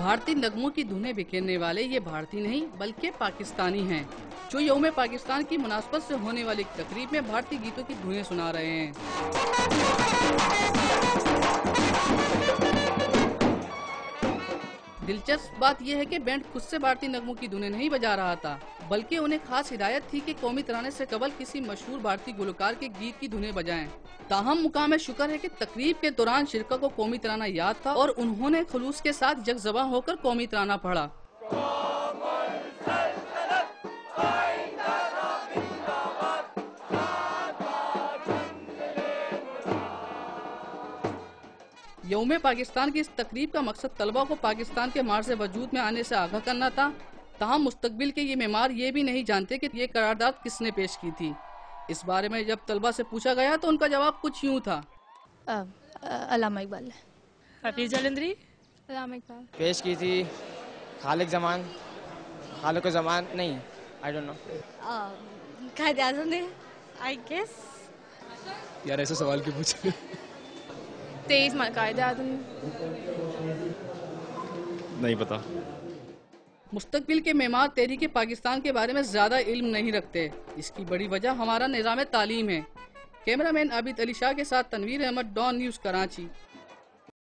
بھارتی نغموں کی دھنیں بکھیرنے والے یہ بھارتی نہیں بلکہ پاکستانی ہیں، جو یوم پاکستان کی مناسبت سے ہونے والی تقریب میں بھارتی گیتوں کی دھنیں سنا رہے ہیں۔ دلچسپ بات یہ ہے کہ بینڈ خود سے بھارتی نغموں کی دھنیں نہیں بجا رہا تھا، بلکہ انہیں خاص ہدایت تھی کہ قومی ترانے سے قبل کسی مشہور بھارتی گلوکار کے گیت کی دھنیں بجائیں۔ تاہم مقام شکر ہے کہ تقریب کے دوران شرکا کو قومی ترانہ یاد تھا اور انہوں نے خلوص کے ساتھ یک زباں ہو کر قومی ترانہ پڑھا۔ یوم پاکستان کی اس تقریب کا مقصد طلبہ کو پاکستان کے مارز وجود میں آنے سے آگاہ کرنا تھا۔ تاہم مستقبل کے یہ معمار یہ بھی نہیں جانتے کہ یہ قرارداد کس نے پیش کی تھی۔ اس بارے میں جب طلبہ سے پوچھا گیا تو ان کا جواب کچھ یوں تھا۔ علامہ اقبال، حفیظ جلندری، علامہ اقبال پیش کی تھی خالق زمان نہیں، I don't know۔ Quaid Azam نے آئی گیس یار ایسا سوال کیوں پوچھے؟ 23 قائد اعظم نہیں پتا۔ مستقبل کے معمار تحریک پاکستان کے بارے میں زیادہ علم نہیں رکھتے۔ اس کی بڑی وجہ ہمارا نظام تعلیم ہے۔ کیمرہ مین عابد علی شاہ کے ساتھ تنویر احمد، ڈان نیوز، کراچی۔